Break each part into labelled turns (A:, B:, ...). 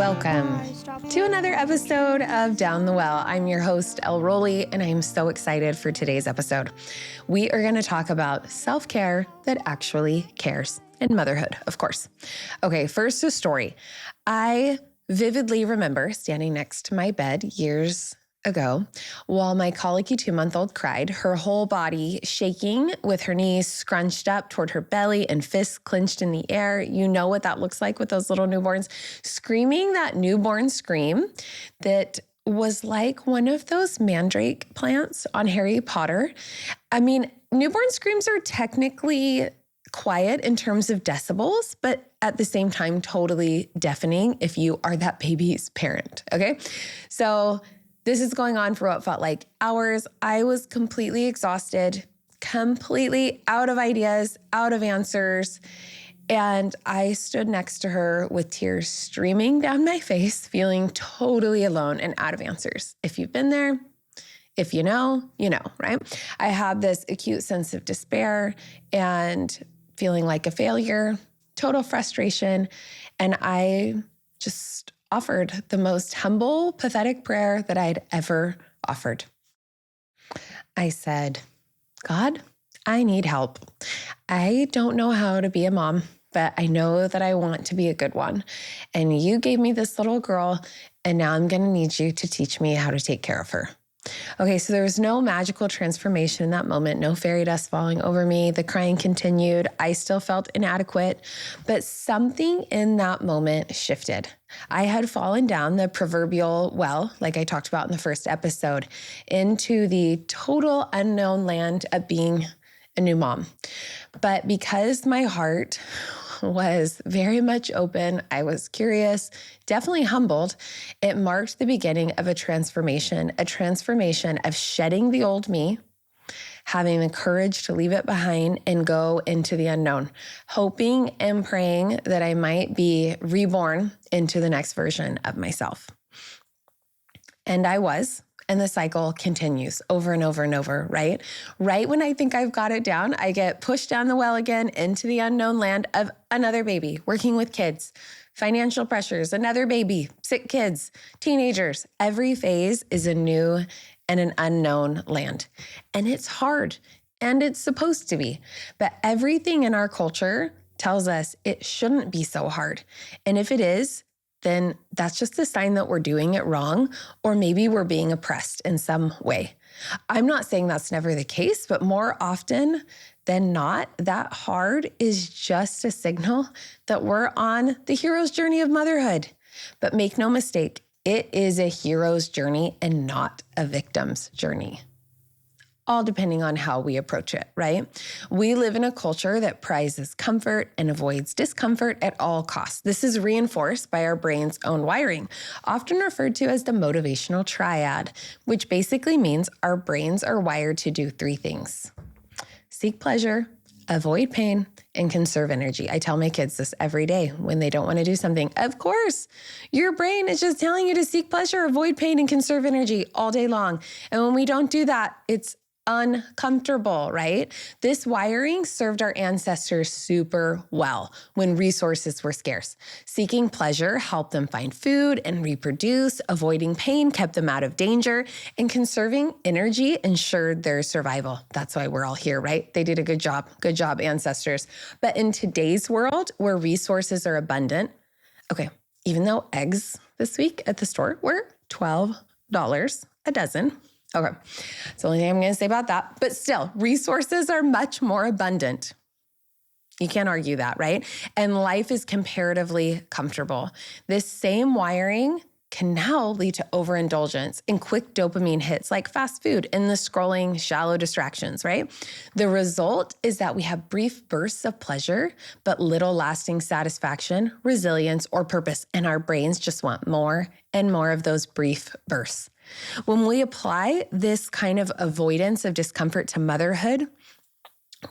A: Welcome to another episode of Down the Well. I'm your host, Elle Rowley, and I am so excited for today's episode. We are going to talk about self-care that actually cares, and motherhood, of course. Okay, first a story. I vividly remember standing next to my bed years ago while my colicky 2-month-old cried, her whole body shaking with her knees scrunched up toward her belly and fists clenched in the air. You know what that looks like with those little newborns, screaming that newborn scream that was like one of those mandrake plants on Harry Potter. I mean, newborn screams are technically quiet in terms of decibels, but at the same time, totally deafening if you are that baby's parent, okay? So this is going on for what felt like hours. I was completely exhausted, completely out of ideas, out of answers. And I stood next to her with tears streaming down my face, feeling totally alone and out of answers. If you've been there, if you know, right? I have this acute sense of despair and feeling like a failure, total frustration. And I just offered the most humble, pathetic prayer that I'd ever offered. I said, God, I need help. I don't know how to be a mom, but I know that I want to be a good one. And you gave me this little girl, and now I'm going to need you to teach me how to take care of her. Okay, so there was no magical transformation in that moment, no fairy dust falling over me. The crying continued. I still felt inadequate, but something in that moment shifted. I had fallen down the proverbial well, like I talked about in the first episode, into the total unknown land of being a new mom. But because my heart was very much open, I was curious, definitely humbled, it marked the beginning of a transformation of shedding the old me, having the courage to leave it behind and go into the unknown, hoping and praying that I might be reborn into the next version of myself. And I was. And the cycle continues over and over and over, right? Right when I think I've got it down, I get pushed down the well again into the unknown land of another baby, working with kids, financial pressures, another baby, sick kids, teenagers. Every phase is a new and an unknown land. And it's hard, and it's supposed to be. But everything in our culture tells us it shouldn't be so hard. And if it is, then that's just a sign that we're doing it wrong, or maybe we're being oppressed in some way. I'm not saying that's never the case, but more often than not, that hard is just a signal that we're on the hero's journey of motherhood. But make no mistake, it is a hero's journey and not a victim's journey. All depending on how we approach it, right? We live in a culture that prizes comfort and avoids discomfort at all costs. This is reinforced by our brain's own wiring, often referred to as the motivational triad, which basically means our brains are wired to do 3 things: seek pleasure, avoid pain, and conserve energy. I tell my kids this every day when they don't want to do something. Of course, your brain is just telling you to seek pleasure, avoid pain, and conserve energy all day long. And when we don't do that, it's uncomfortable, right? This wiring served our ancestors super well when resources were scarce. Seeking pleasure helped them find food and reproduce. Avoiding pain kept them out of danger. And conserving energy ensured their survival. That's why we're all here, right? They did a good job. Good job, ancestors. But in today's world where resources are abundant, okay, even though eggs this week at the store were $12 a dozen, okay, that's the only thing I'm going to say about that. But still, resources are much more abundant. You can't argue that, right? And life is comparatively comfortable. This same wiring can now lead to overindulgence and quick dopamine hits like fast food and the scrolling, shallow distractions, right? The result is that we have brief bursts of pleasure, but little lasting satisfaction, resilience, or purpose. And our brains just want more and more of those brief bursts. When we apply this kind of avoidance of discomfort to motherhood,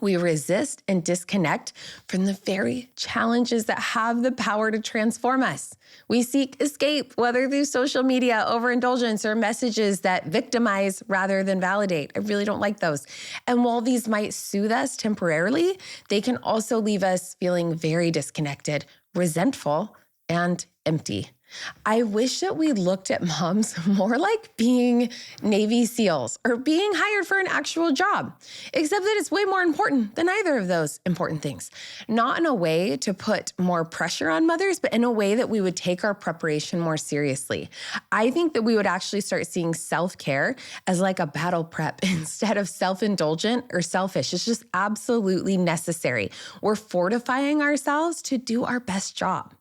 A: we resist and disconnect from the very challenges that have the power to transform us. We seek escape, whether through social media, overindulgence, or messages that victimize rather than validate. I really don't like those. And while these might soothe us temporarily, they can also leave us feeling very disconnected, resentful, and empty. I wish that we looked at moms more like being Navy SEALs or being hired for an actual job, except that it's way more important than either of those important things. Not in a way to put more pressure on mothers, but in a way that we would take our preparation more seriously. I think that we would actually start seeing self-care as like a battle prep instead of self-indulgent or selfish. It's just absolutely necessary. We're fortifying ourselves to do our best job.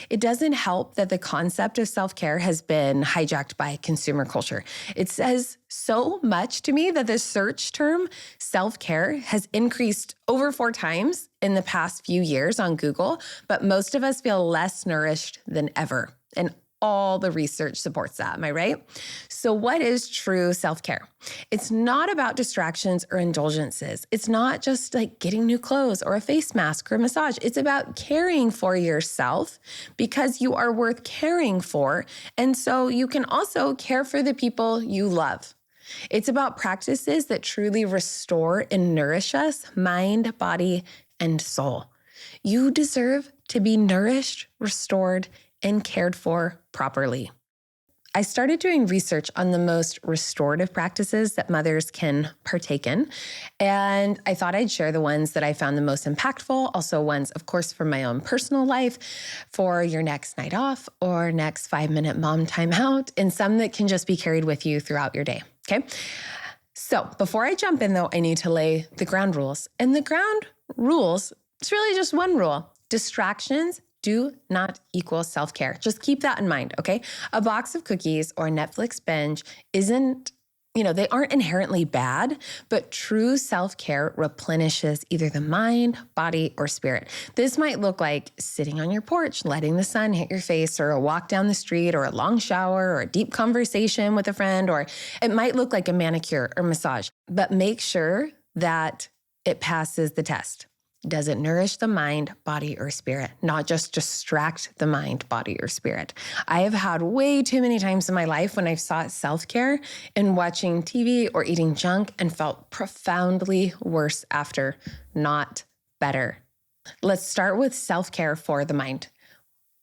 A: It doesn't help that the concept of self-care has been hijacked by consumer culture. It says so much to me that the search term self-care has increased over 4 times in the past few years on Google, but most of us feel less nourished than ever. And all the research supports that, am I right? So what is true self-care? It's not about distractions or indulgences. It's not just like getting new clothes or a face mask or a massage. It's about caring for yourself because you are worth caring for. And so you can also care for the people you love. It's about practices that truly restore and nourish us, mind, body, and soul. You deserve to be nourished, restored, and cared for properly. I started doing research on the most restorative practices that mothers can partake in, and I thought I'd share the ones that I found the most impactful, also ones, of course, from my own personal life, for your next night off or next 5-minute mom time out, and some that can just be carried with you throughout your day, okay? So before I jump in, though, I need to lay the ground rules. And the ground rules, it's really just one rule. Distractions do not equal self-care. Just keep that in mind, okay? A box of cookies or a Netflix binge isn't, they aren't inherently bad, but true self-care replenishes either the mind, body, or spirit. This might look like sitting on your porch, letting the sun hit your face, or a walk down the street, or a long shower, or a deep conversation with a friend, or it might look like a manicure or massage, but make sure that it passes the test. Does it nourish the mind, body, or spirit? Not just distract the mind, body, or spirit. I have had way too many times in my life when I've sought self-care in watching TV or eating junk and felt profoundly worse after, not better. Let's start with self-care for the mind.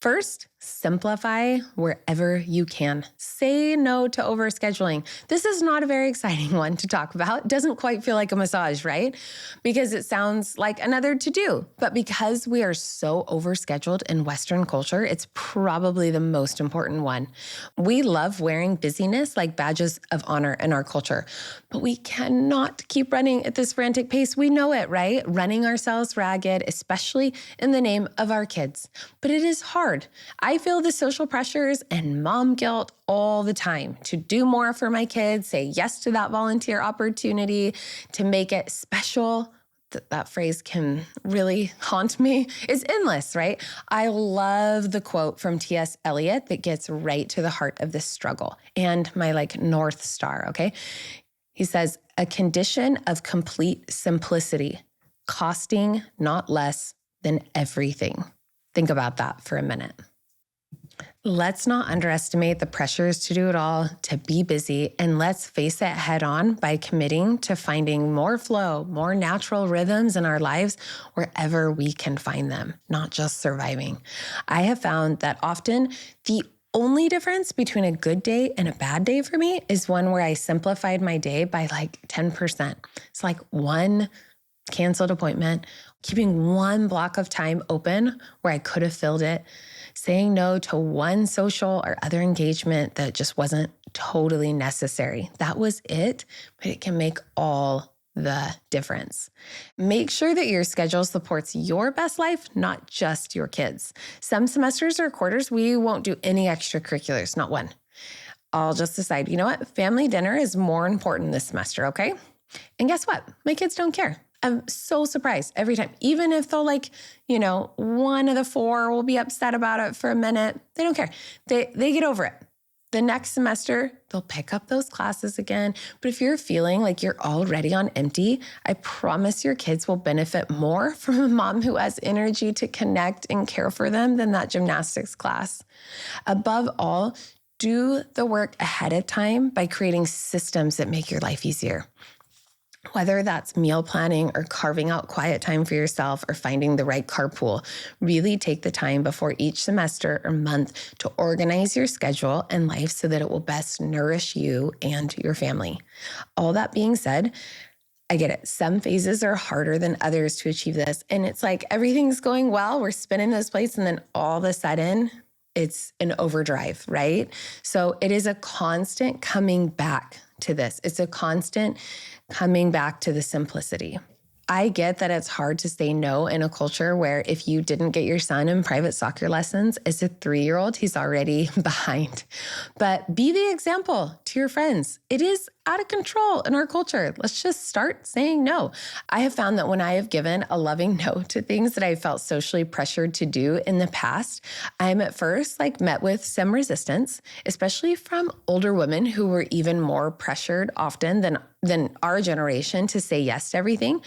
A: First, simplify wherever you can. Say no to overscheduling. This is not a very exciting one to talk about. It doesn't quite feel like a massage, right? Because it sounds like another to-do. But because we are so overscheduled in Western culture, it's probably the most important one. We love wearing busyness like badges of honor in our culture, but we cannot keep running at this frantic pace. We know it, right? Running ourselves ragged, especially in the name of our kids. But it is hard. I feel the social pressures and mom guilt all the time to do more for my kids, say yes to that volunteer opportunity, to make it special. That phrase can really haunt me. It's endless, right? I love the quote from T.S. Eliot that gets right to the heart of this struggle and my North Star, okay? He says, a condition of complete simplicity, costing not less than everything. Think about that for a minute. Let's not underestimate the pressures to do it all, to be busy, and let's face it head on by committing to finding more flow, more natural rhythms in our lives wherever we can find them, not just surviving. I have found that often the only difference between a good day and a bad day for me is one where I simplified my day by 10%. It's like one canceled appointment, keeping one block of time open where I could have filled it, saying no to one social or other engagement that just wasn't totally necessary. That was it, but it can make all the difference. Make sure that your schedule supports your best life, not just your kids. Some semesters or quarters, we won't do any extracurriculars, not one. I'll just decide, you know what? Family dinner is more important this semester, okay? And guess what? My kids don't care. I'm so surprised every time. Even if they'll one of the 4 will be upset about it for a minute, they don't care. They get over it. The next semester, they'll pick up those classes again. But if you're feeling like you're already on empty, I promise your kids will benefit more from a mom who has energy to connect and care for them than that gymnastics class. Above all, do the work ahead of time by creating systems that make your life easier. Whether that's meal planning or carving out quiet time for yourself or finding the right carpool, really take the time before each semester or month to organize your schedule and life so that it will best nourish you and your family. All that being said, I get it. Some phases are harder than others to achieve this. And it's like everything's going well, we're spinning those plates, and then all of a sudden, it's an overdrive, right? So it is a constant coming back to this. It's a constant coming back to the simplicity. I get that it's hard to say no in a culture where if you didn't get your son in private soccer lessons as a 3-year-old, he's already behind. But be the example to your friends. It is out of control in our culture. Let's just start saying no. I have found that when I have given a loving no to things that I felt socially pressured to do in the past, I'm at first met with some resistance, especially from older women who were even more pressured often than our generation to say yes to everything.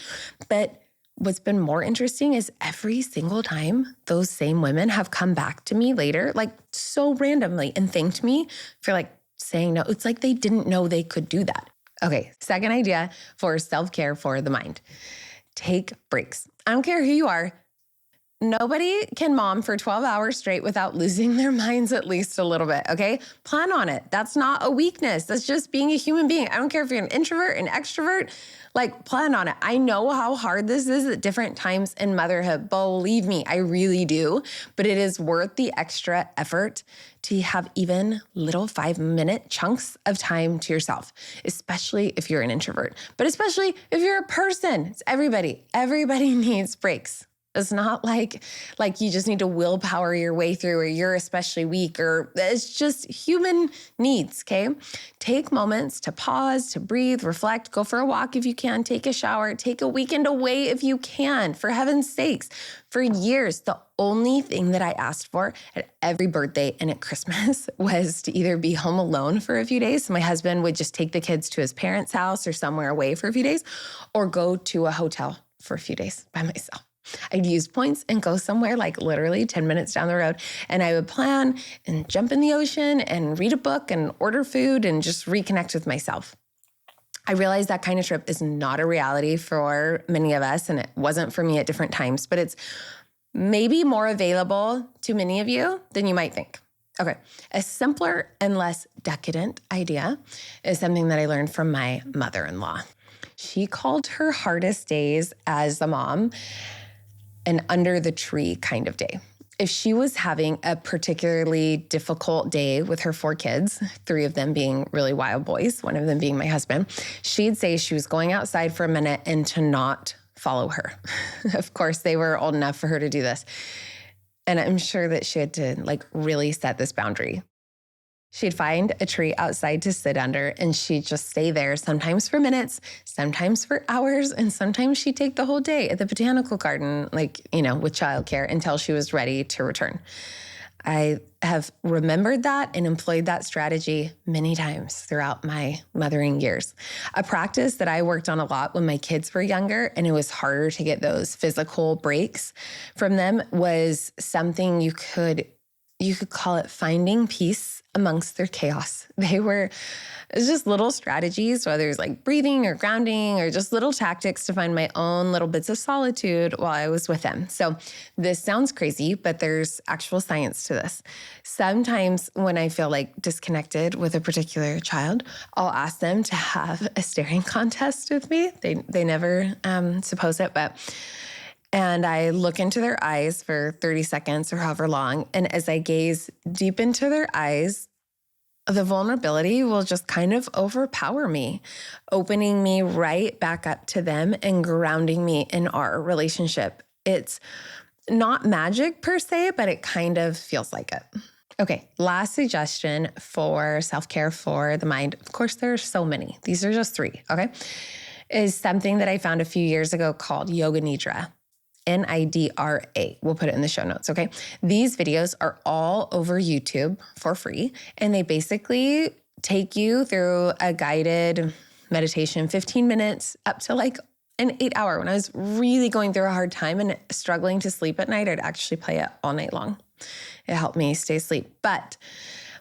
A: But what's been more interesting is every single time those same women have come back to me later, so randomly, and thanked me for saying no. It's like they didn't know they could do that. Okay, second idea for self-care for the mind. Take breaks. I don't care who you are. Nobody can mom for 12 hours straight without losing their minds at least a little bit, okay? Plan on it. That's not a weakness. That's just being a human being. I don't care if you're an introvert, an extrovert, plan on it. I know how hard this is at different times in motherhood. Believe me, I really do. But it is worth the extra effort to have even little 5-minute chunks of time to yourself, especially if you're an introvert, but especially if you're a person. It's everybody. Everybody needs breaks. It's not like you just need to willpower your way through, or you're especially weak, or it's just human needs, okay? Take moments to pause, to breathe, reflect, go for a walk if you can, take a shower, take a weekend away if you can, for heaven's sakes. For years, the only thing that I asked for at every birthday and at Christmas was to either be home alone for a few days, so my husband would just take the kids to his parents' house or somewhere away for a few days, or go to a hotel for a few days by myself. I'd use points and go somewhere literally 10 minutes down the road. And I would plan and jump in the ocean and read a book and order food and just reconnect with myself. I realize that kind of trip is not a reality for many of us, and it wasn't for me at different times, but it's maybe more available to many of you than you might think. Okay, a simpler and less decadent idea is something that I learned from my mother-in-law. She called her hardest days as a mom an under the tree kind of day. If she was having a particularly difficult day with her 4 kids, 3 of them being really wild boys, 1 of them being my husband, she'd say she was going outside for a minute and to not follow her. Of course, they were old enough for her to do this. And I'm sure that she had to really set this boundary. She'd find a tree outside to sit under, and she'd just stay there, sometimes for minutes, sometimes for hours, and sometimes she'd take the whole day at the botanical garden, with childcare until she was ready to return. I have remembered that and employed that strategy many times throughout my mothering years. A practice that I worked on a lot when my kids were younger, and it was harder to get those physical breaks from them, was something you could call it finding peace amongst their chaos. It's just little strategies, whether it's breathing or grounding or just little tactics to find my own little bits of solitude while I was with them. So this sounds crazy, but there's actual science to this. Sometimes when I feel disconnected with a particular child, I'll ask them to have a staring contest with me. They never suppose it, and I look into their eyes for 30 seconds or however long. And as I gaze deep into their eyes, the vulnerability will just kind of overpower me, opening me right back up to them and grounding me in our relationship. It's not magic per se, but it kind of feels like it. Okay, last suggestion for self-care for the mind. Of course, there are so many. These are just 3, okay? Is something that I found a few years ago called Yoga Nidra. Nidra. We'll put it in the show notes, okay? These videos are all over YouTube for free, and they basically take you through a guided meditation, 15 minutes up to an 8-hour. When I was really going through a hard time and struggling to sleep at night, I'd actually play it all night long. It helped me stay asleep. But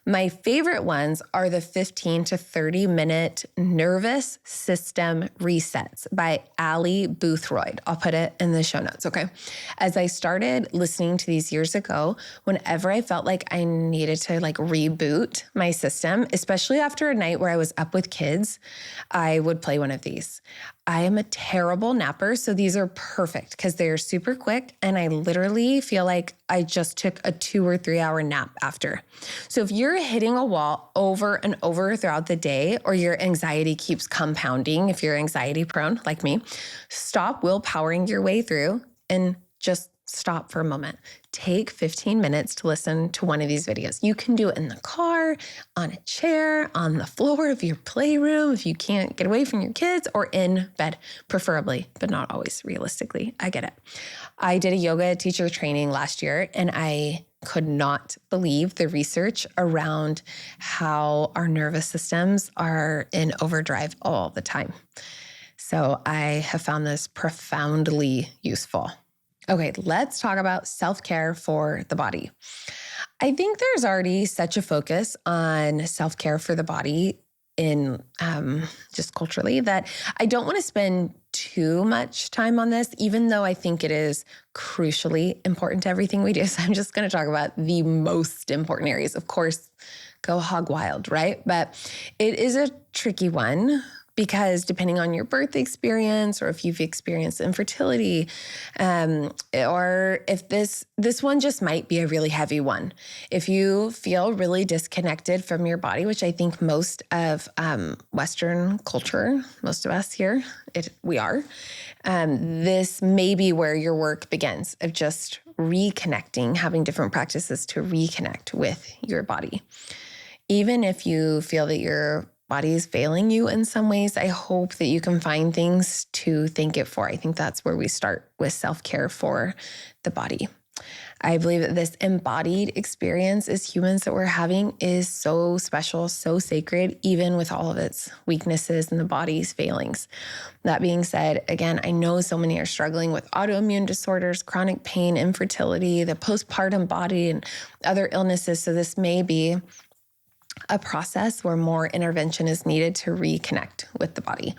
A: My favorite ones are the 15 to 30 minute nervous system resets by Ali Boothroyd. I'll put it in the show notes, okay? As I started listening to these years ago, whenever I felt like I needed to reboot my system, especially after a night where I was up with kids, I would play one of these. I am a terrible napper, so these are perfect because they're super quick and I literally feel like I just took a 2 or 3 hour nap after. So if you're hitting a wall over and over throughout the day, or your anxiety keeps compounding, if you're anxiety prone like me, stop willpowering your way through and just stop for a moment. Take 15 minutes to listen to one of these videos. You can do it in the car, on a chair, on the floor of your playroom, if you can't get away from your kids, or in bed, preferably, but not always realistically. I get it. I did a yoga teacher training last year, and I could not believe the research around how our nervous systems are in overdrive all the time. So I have found this profoundly useful. Okay, let's talk about self-care for the body. I think there's already such a focus on self-care for the body in just culturally that I don't want to spend too much time on this, even though I think it is crucially important to everything we do. So I'm just going to talk about the most important areas. Of course, go hog wild, right? But it is a tricky one, because depending on your birth experience, or if you've experienced infertility, or if this one just might be a really heavy one. If you feel really disconnected from your body, which I think most of Western culture, most of us here, we are, this may be where your work begins, of just reconnecting, having different practices to reconnect with your body. Even if you feel that your body is failing you in some ways, I hope that you can find things to thank it for. I think that's where we start with self-care for the body. I believe that this embodied experience as humans that we're having is so special, so sacred, even with all of its weaknesses and the body's failings. That being said, again, I know so many are struggling with autoimmune disorders, chronic pain, infertility, the postpartum body, and other illnesses. So this may be a process where more intervention is needed to reconnect with the body.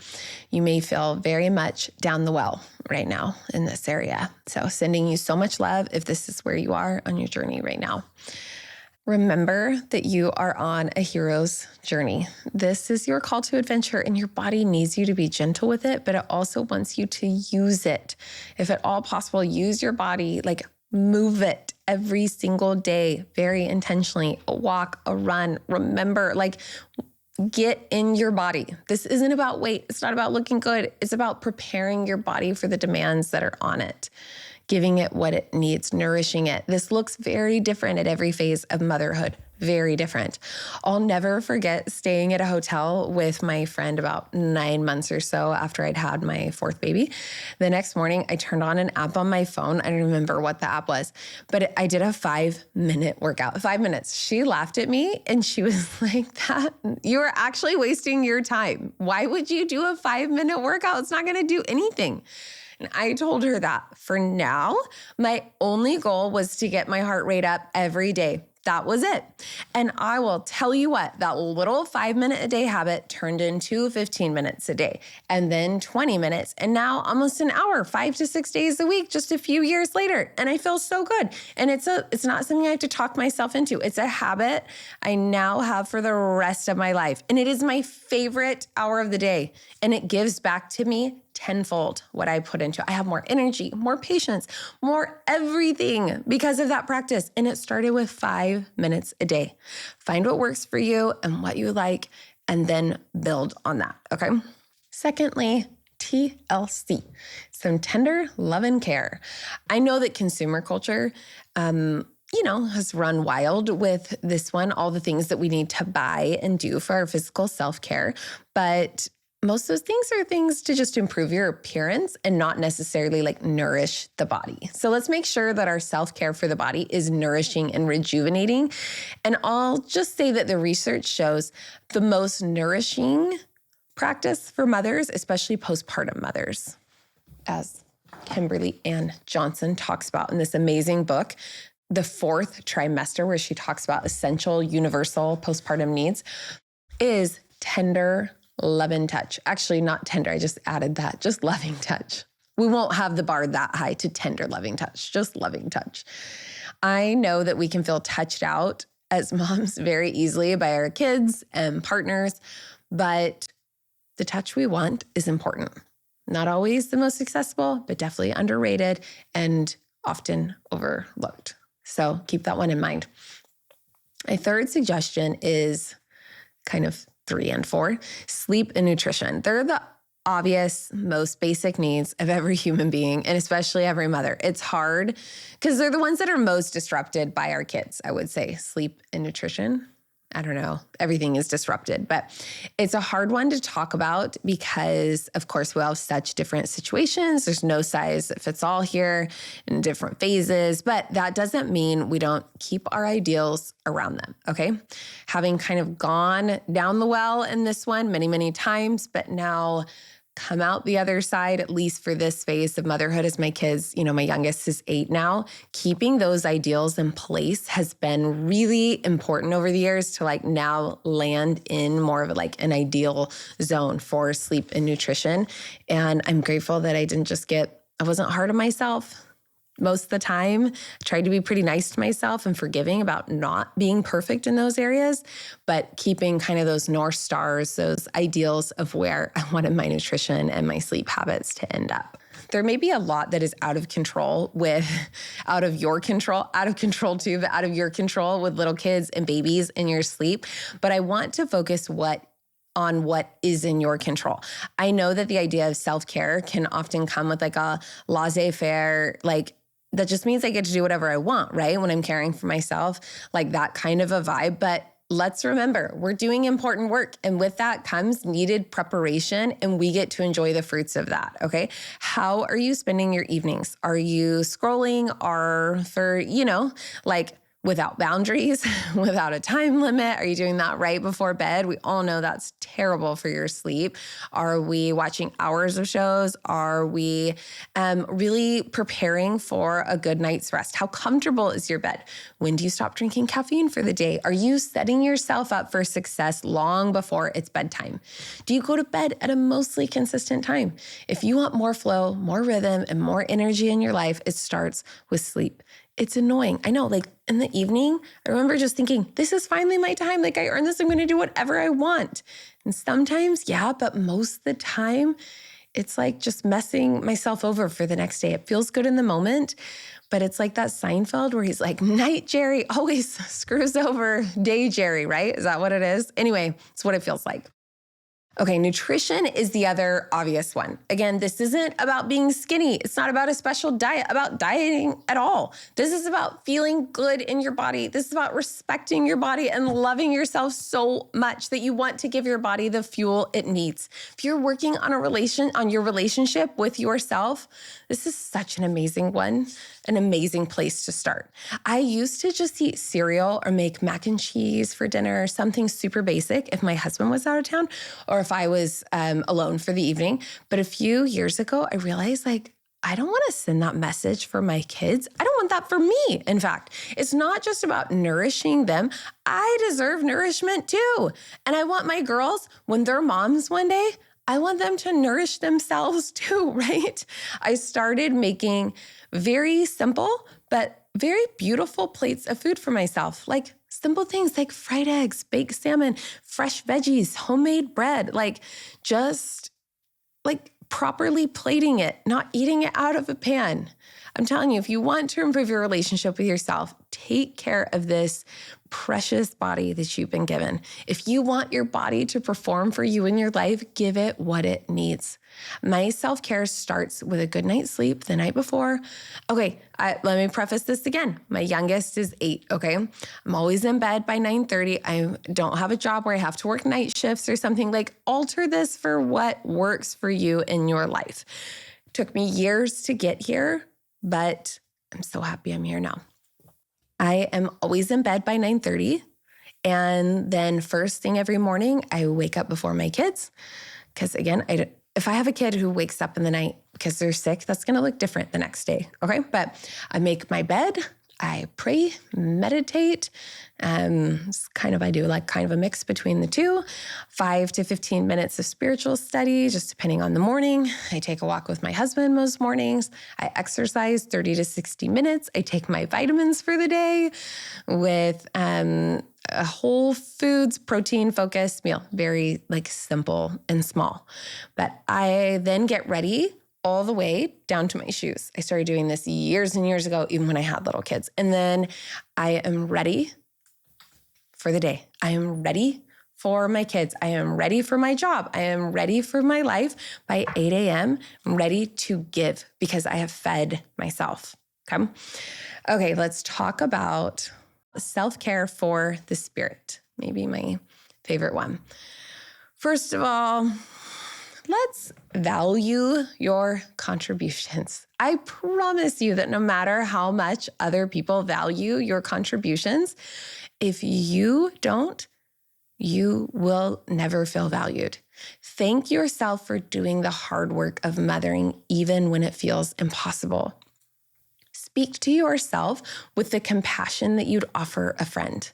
A: You may feel very much down the well right now in this area. So sending you so much love if this is where you are on your journey right now. Remember that you are on a hero's journey. This is your call to adventure, and your body needs you to be gentle with it, but it also wants you to use it. If at all possible, use your body, move it every single day, very intentionally. A walk, a run. Remember, get in your body. This isn't about weight. It's not about looking good. It's about preparing your body for the demands that are on it, giving it what it needs, nourishing it. This looks very different at every phase of motherhood. Very different. I'll never forget staying at a hotel with my friend about 9 months or so after I'd had my 4th baby. The next morning, I turned on an app on my phone. I don't remember what the app was, but I did a 5-minute workout. 5 minutes. She laughed at me and she was like, "That you're actually wasting your time. Why would you do a 5-minute workout? It's not going to do anything." And I told her that for now, my only goal was to get my heart rate up every day. That was it. And I will tell you what, that little 5-minute a day habit turned into 15 minutes a day, and then 20 minutes, and now almost an hour, 5 to 6 days a week, just a few years later. And I feel so good. And it's not something I have to talk myself into. It's a habit I now have for the rest of my life. And it is my favorite hour of the day. And it gives back to me tenfold what I put into it. I have more energy, more patience, more everything because of that practice. And it started with 5 minutes a day. Find what works for you and what you like, and then build on that, okay? Secondly, TLC, some tender love and care. I know that consumer culture, has run wild with this one, all the things that we need to buy and do for our physical self-care, but most of those things are things to just improve your appearance and not necessarily nourish the body. So let's make sure that our self-care for the body is nourishing and rejuvenating. And I'll just say that the research shows the most nourishing practice for mothers, especially postpartum mothers, as Kimberly Ann Johnson talks about in this amazing book, the fourth trimester, where she talks about essential universal postpartum needs, is tender love and touch. Actually, not tender. I just added that, just loving touch. We won't have the bar that high to tender loving touch, just loving touch. I know that we can feel touched out as moms very easily by our kids and partners, but the touch we want is important. Not always the most accessible, but definitely underrated and often overlooked. So keep that one in mind. My third suggestion is kind of 3 and 4, sleep and nutrition. They're the obvious, most basic needs of every human being, and especially every mother. It's hard because they're the ones that are most disrupted by our kids, I would say. Sleep and nutrition. I don't know. Everything is disrupted, but it's a hard one to talk about because, of course, we all have such different situations. There's no size that fits all here in different phases, but that doesn't mean we don't keep our ideals around them, okay? Having kind of gone down the well in this one many, many times, but now come out the other side, at least for this phase of motherhood as my kids, my youngest is 8 now, keeping those ideals in place has been really important over the years to now land in more of an ideal zone for sleep and nutrition. And I'm grateful that I wasn't hard on myself. Most of the time, I tried to be pretty nice to myself and forgiving about not being perfect in those areas, but keeping kind of those North Stars, those ideals of where I wanted my nutrition and my sleep habits to end up. There may be a lot that is out of control too, but out of your control with little kids and babies in your sleep. But I want to focus on what is in your control. I know that the idea of self-care can often come with a laissez-faire, that just means I get to do whatever I want, right? When I'm caring for myself, that kind of a vibe. But let's remember, we're doing important work. And with that comes needed preparation, and we get to enjoy the fruits of that, okay? How are you spending your evenings? Are you scrolling without boundaries, without a time limit? Are you doing that right before bed? We all know that's terrible for your sleep. Are we watching hours of shows? Are we really preparing for a good night's rest? How comfortable is your bed? When do you stop drinking caffeine for the day? Are you setting yourself up for success long before it's bedtime? Do you go to bed at a mostly consistent time? If you want more flow, more rhythm, and more energy in your life, it starts with sleep. It's annoying. I know, in the evening, I remember just thinking, this is finally my time. I earned this. I'm going to do whatever I want. And sometimes, yeah, but most of the time, it's just messing myself over for the next day. It feels good in the moment, but it's like that Seinfeld where he's like, night Jerry always screws over day Jerry, right? Is that what it is? Anyway, it's what it feels like. Okay, nutrition is the other obvious one. Again, this isn't about being skinny. It's not about a special diet, about dieting at all. This is about feeling good in your body. This is about respecting your body and loving yourself so much that you want to give your body the fuel it needs. If you're working on your relationship with yourself, this is such an amazing one, an amazing place to start. I used to just eat cereal or make mac and cheese for dinner, something super basic if my husband was out of town or if I was alone for the evening. But a few years ago, I realized I don't want to send that message for my kids. I don't want that for me. In fact, it's not just about nourishing them. I deserve nourishment too. And I want my girls, when they're moms one day, I want them to nourish themselves too, right? I started making very simple, but very beautiful plates of food for myself, simple things like fried eggs, baked salmon, fresh veggies, homemade bread, just properly plating it, not eating it out of a pan. I'm telling you, if you want to improve your relationship with yourself, take care of this precious body that you've been given. If you want your body to perform for you in your life, give it what it needs. My self-care starts with a good night's sleep the night before. Okay, let me preface this again. My youngest is 8, okay? I'm always in bed by 9:30. I don't have a job where I have to work night shifts or something. Alter this for what works for you in your life. It took me years to get here, but I'm so happy I'm here now. I am always in bed by 9:30. And then first thing every morning, I wake up before my kids. Because again, if I have a kid who wakes up in the night because they're sick, that's going to look different the next day, okay? But I make my bed. I pray, meditate. I do like kind of a mix between the two. 5 to 15 minutes of spiritual study, just depending on the morning. I take a walk with my husband most mornings. I exercise 30 to 60 minutes. I take my vitamins for the day with a whole foods, protein focused meal. Very simple and small. But I then get ready all the way down to my shoes. I started doing this years and years ago, even when I had little kids. And then I am ready for the day. I am ready for my kids. I am ready for my job. I am ready for my life. By 8 a.m., I'm ready to give because I have fed myself. Okay, let's talk about self-care for the spirit. Maybe my favorite one. First of all, let's value your contributions. I promise you that no matter how much other people value your contributions, if you don't, you will never feel valued. Thank yourself for doing the hard work of mothering, even when it feels impossible. Speak to yourself with the compassion that you'd offer a friend.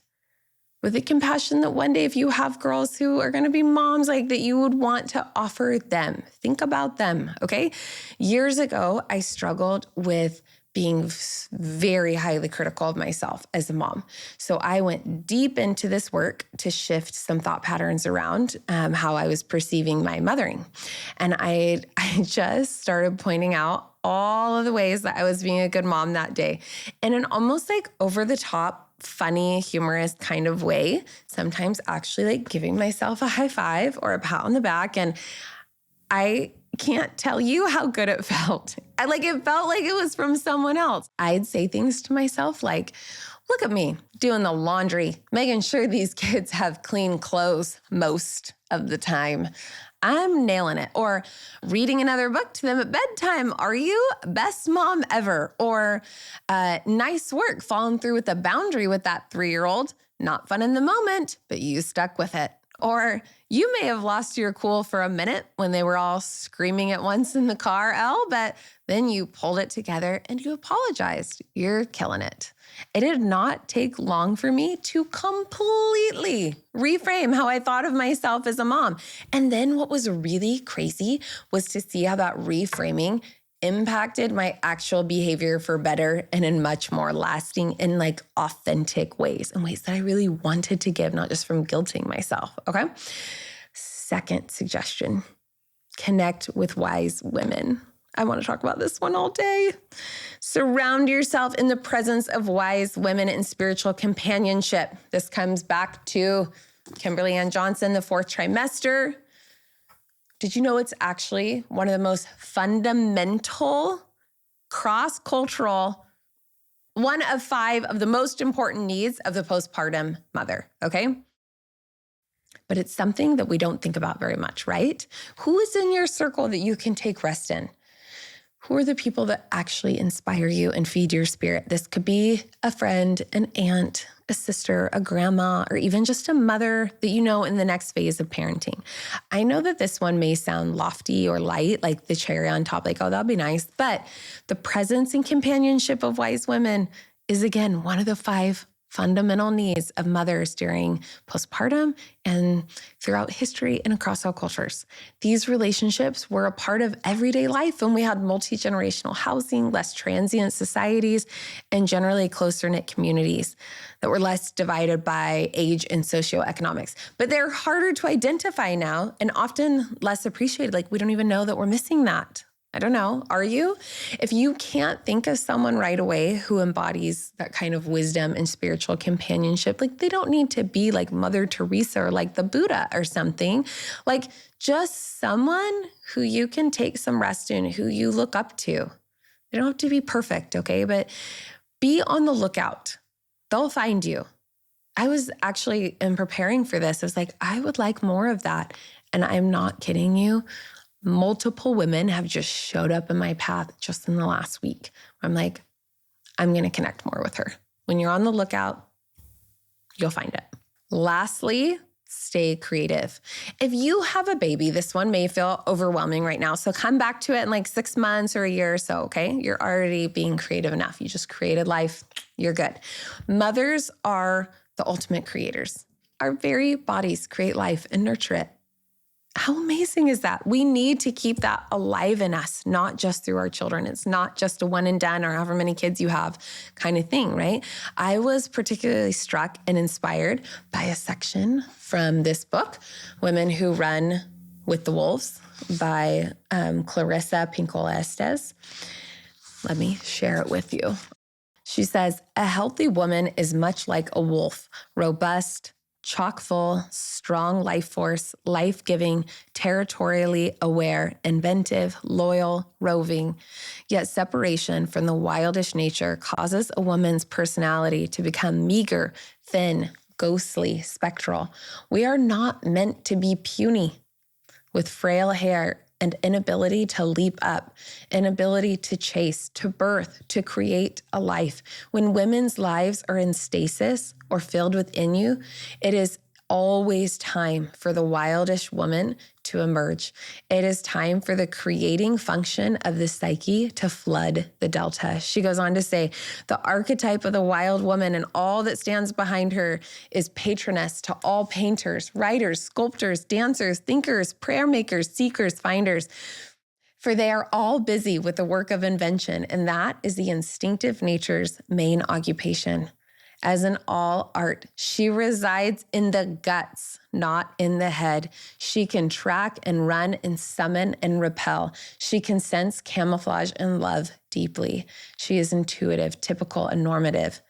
A: With the compassion that one day, if you have girls who are going to be moms, that you would want to offer them. Think about them, okay? Years ago, I struggled with being very highly critical of myself as a mom. So I went deep into this work to shift some thought patterns around how I was perceiving my mothering. And I just started pointing out all of the ways that I was being a good mom that day in an almost over the top, funny, humorous kind of way, sometimes actually giving myself a high five or a pat on the back. And I can't tell you how good it felt. It felt like it was from someone else. I'd say things to myself like, look at me doing the laundry, making sure these kids have clean clothes most of the time. I'm nailing it. Or reading another book to them at bedtime. Are you? Best mom ever. Or nice work following through with a boundary with that 3-year-old. Not fun in the moment, but you stuck with it. Or you may have lost your cool for a minute when they were all screaming at once in the car, Elle, but then you pulled it together and you apologized. You're killing it. It did not take long for me to completely reframe how I thought of myself as a mom. And then what was really crazy was to see how that reframing impacted my actual behavior for better and in much more lasting and authentic ways, in ways that I really wanted to give, not just from guilting myself, okay? Second suggestion, connect with wise women. I want to talk about this one all day. Surround yourself in the presence of wise women in spiritual companionship. This comes back to Kimberly Ann Johnson, the 4th trimester. Did you know it's actually one of the most fundamental, cross-cultural, one of 5 of the most important needs of the postpartum mother, okay? But it's something that we don't think about very much, right? Who is in your circle that you can take rest in? Who are the people that actually inspire you and feed your spirit? This could be a friend, an aunt, a sister, a grandma, or even just a mother that you know in the next phase of parenting. I know that this one may sound lofty or light, like the cherry on top, oh, that'd be nice. But the presence and companionship of wise women is, again, one of the 5 fundamental needs of mothers during postpartum and throughout history and across all cultures. These relationships were a part of everyday life when we had multi-generational housing, less transient societies, and generally closer-knit communities that were less divided by age and socioeconomics. But they're harder to identify now and often less appreciated. We don't even know that we're missing that. I don't know. Are you? If you can't think of someone right away who embodies that kind of wisdom and spiritual companionship, they don't need to be like Mother Teresa or the Buddha or something. Just someone who you can take some rest in, who you look up to. They don't have to be perfect, okay? But be on the lookout. They'll find you. I was actually, in preparing for this, I was I would like more of that. And I'm not kidding you. Multiple women have just showed up in my path just in the last week. I'm I'm going to connect more with her. When you're on the lookout, you'll find it. Lastly, stay creative. If you have a baby, this one may feel overwhelming right now. So come back to it in 6 months or a year or so, okay? You're already being creative enough. You just created life. you're good. Mothers are the ultimate creators. Our very bodies create life and nurture it. How amazing is that? We need to keep that alive in us, not just through our children. It's not just a one and done or however many kids you have kind of thing, right? I was particularly struck and inspired by a section from this book, Women Who Run with the Wolves by Clarissa Pinkola Estes. Let me share it with you. She says, a healthy woman is much like a wolf, robust, chock full, strong life force, life-giving, territorially aware, inventive, loyal, roving. Yet separation from the wildish nature causes a woman's personality to become meager, thin, ghostly, spectral. We are not meant to be puny, with frail hair and inability to leap up, inability to chase, to birth, to create a life. When women's lives are in stasis or filled within you, it is always time for the wildish woman to emerge. It is time for the creating function of the psyche to flood the delta. She goes on to say, the archetype of the wild woman and all that stands behind her is patroness to all painters, writers, sculptors, dancers, thinkers, prayer makers, seekers, finders. For they are all busy with the work of invention, and that is the instinctive nature's main occupation. As in all art, she resides in the guts, not in the head. She can track and run and summon and repel. She can sense, camouflage, and love deeply. She is intuitive, typical, and normative.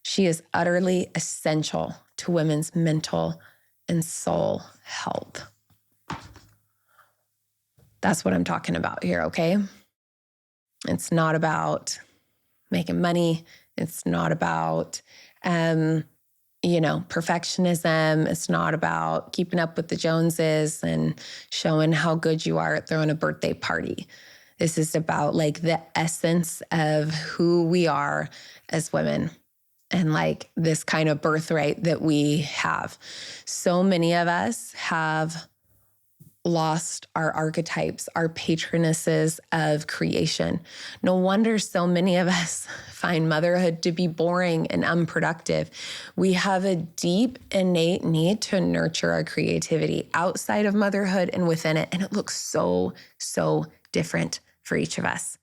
A: She is utterly essential to women's mental and soul health. That's what I'm talking about here, okay? It's not about making money. It's not about perfectionism. It's not about keeping up with the Joneses and showing how good you are at throwing a birthday party. This is about like the essence of who we are as women and like this kind of birthright that we have. So many of us have lost our archetypes, our patronesses of creation. No wonder so many of us find motherhood to be boring and unproductive. We have a deep, innate need to nurture our creativity outside of motherhood and within it. And it looks so, so different for each of us.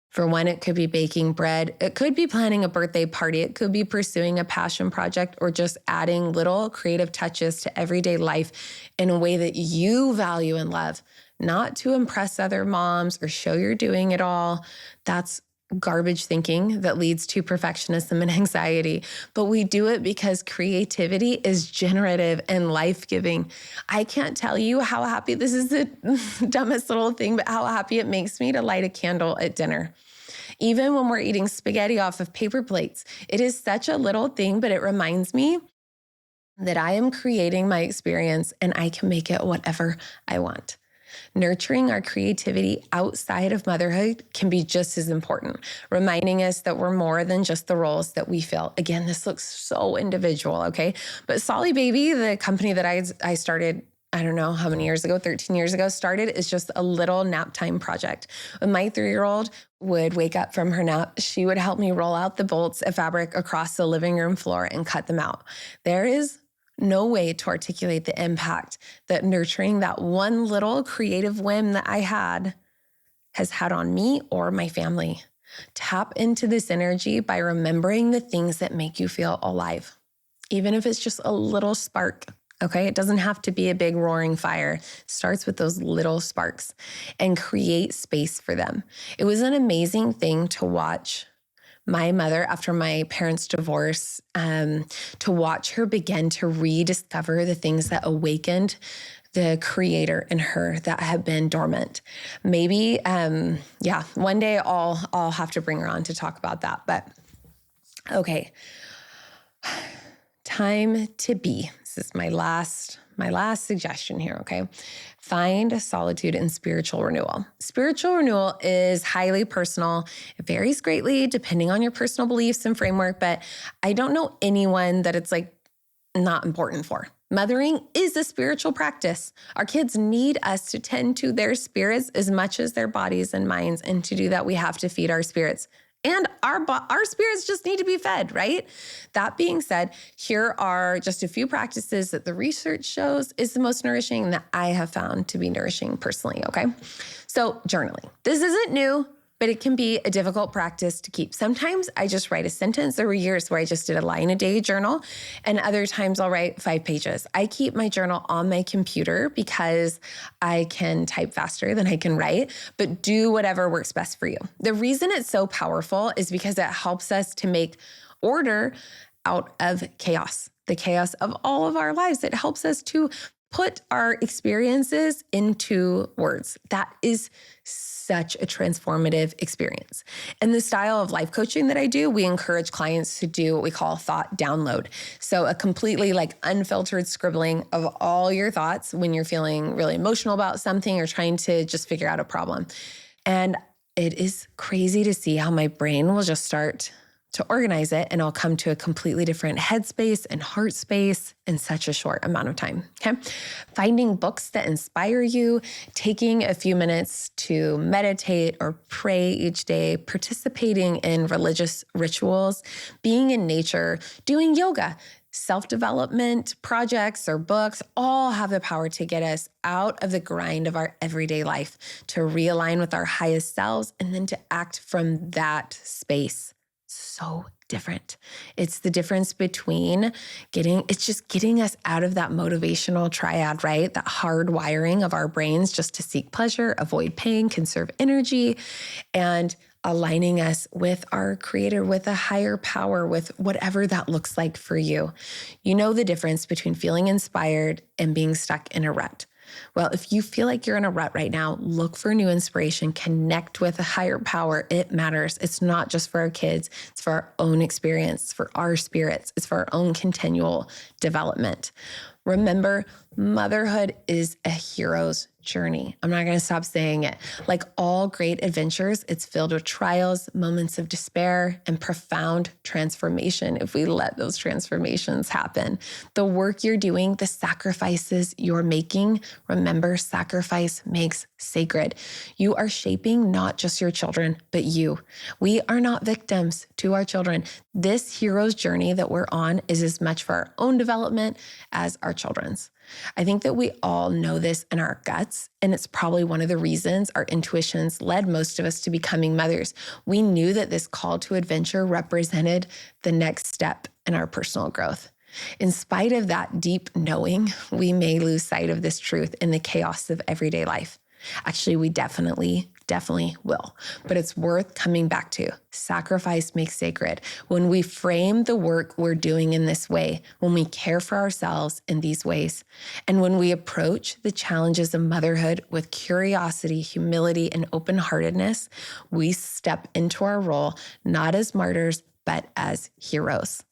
A: For one, it could be baking bread. It could be planning a birthday party. It could be pursuing a passion project or just adding little creative touches to everyday life in a way that you value and love, not to impress other moms or show you're doing it all. That's garbage thinking that leads to perfectionism and anxiety. But we do it because creativity is generative and life-giving. I can't tell you how happy, this is the dumbest little thing, but how happy it makes me to light a candle at dinner. Even when we're eating spaghetti off of paper plates, it is such a little thing, but it reminds me that I am creating my experience and I can make it whatever I want. Nurturing our creativity outside of motherhood can be just as important, reminding us that we're more than just the roles that we fill. Again, this looks so individual, okay? But Solly Baby, the company that I started, I don't know how many years ago, 13 years ago, started is just a little nap time project. When my 3-year-old would wake up from her nap, she would help me roll out the bolts of fabric across the living room floor and cut them out. There is no way to articulate the impact that nurturing that one little creative whim that I had has had on me or my family. Tap into this energy by remembering the things that make you feel alive, even if it's just a little spark. Okay, it doesn't have to be a big roaring fire. It starts with those little sparks and create space for them. It was an amazing thing to watch my mother after my parents' divorce, to watch her begin to rediscover the things that awakened the creator in her that had been dormant. Maybe, one day I'll have to bring her on to talk about that. But okay, time to be. This is my last suggestion here, okay? Find solitude and spiritual renewal. Spiritual renewal is highly personal. It varies greatly depending on your personal beliefs and framework, but I don't know anyone that it's like not important for. Mothering is a spiritual practice. Our kids need us to tend to their spirits as much as their bodies and minds, and to do that, we have to feed our spirits. and our spirits just need to be fed, right? That being said, here are just a few practices that the research shows is the most nourishing that I have found to be nourishing personally, okay? So journaling. This isn't new, but it can be a difficult practice to keep. Sometimes I just write a sentence. There were years where I just did a line a day journal, and other times I'll write 5 pages. I keep my journal on my computer because I can type faster than I can write, but do whatever works best for you. The reason it's so powerful is because it helps us to make order out of chaos, the chaos of all of our lives. It helps us to put our experiences into words. That is such a transformative experience. And the style of life coaching that I do, we encourage clients to do what we call thought download. So a completely unfiltered scribbling of all your thoughts when you're feeling really emotional about something or trying to just figure out a problem. And it is crazy to see how my brain will just start to organize it, and I'll come to a completely different headspace and heart space in such a short amount of time, okay? Finding books that inspire you, taking a few minutes to meditate or pray each day, participating in religious rituals, being in nature, doing yoga, self-development projects or books all have the power to get us out of the grind of our everyday life, to realign with our highest selves, and then to act from that space. So different. It's the difference between getting us out of that motivational triad, right? That hard wiring of our brains just to seek pleasure, avoid pain, conserve energy, and aligning us with our creator, with a higher power, with whatever that looks like for you. You know the difference between feeling inspired and being stuck in a rut. Well, if you feel like you're in a rut right now, look for new inspiration, connect with a higher power. It matters. It's not just for our kids. It's for our own experience, it's for our spirits. It's for our own continual development. Remember, motherhood is a hero's journey. I'm not going to stop saying it. Like all great adventures, it's filled with trials, moments of despair, and profound transformation if we let those transformations happen. The work you're doing, the sacrifices you're making, remember, sacrifice makes sacred. You are shaping not just your children, but you. We are not victims to our children. This hero's journey that we're on is as much for our own development as our children's. I think that we all know this in our guts, and it's probably one of the reasons our intuitions led most of us to becoming mothers. We knew that this call to adventure represented the next step in our personal growth. In spite of that deep knowing, we may lose sight of this truth in the chaos of everyday life. Actually, we definitely will. But it's worth coming back to. Sacrifice makes sacred. When we frame the work we're doing in this way, when we care for ourselves in these ways, and when we approach the challenges of motherhood with curiosity, humility, and open-heartedness, we step into our role not as martyrs, but as heroes.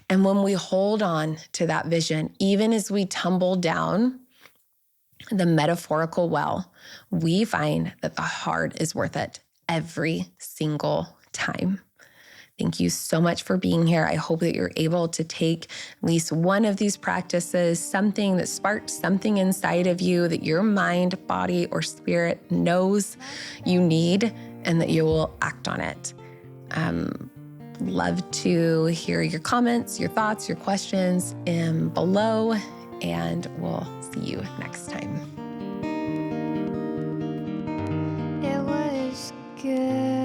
A: And when we hold on to that vision, even as we tumble down the metaphorical well, we find that the hard is worth it every single time. Thank you so much for being here. I hope that you're able to take at least one of these practices, something that sparked something inside of you that your mind, body, or spirit knows you need, and that you will act on it. Love to hear your comments, your thoughts, your questions below, and we'll see you next time.
B: It was good.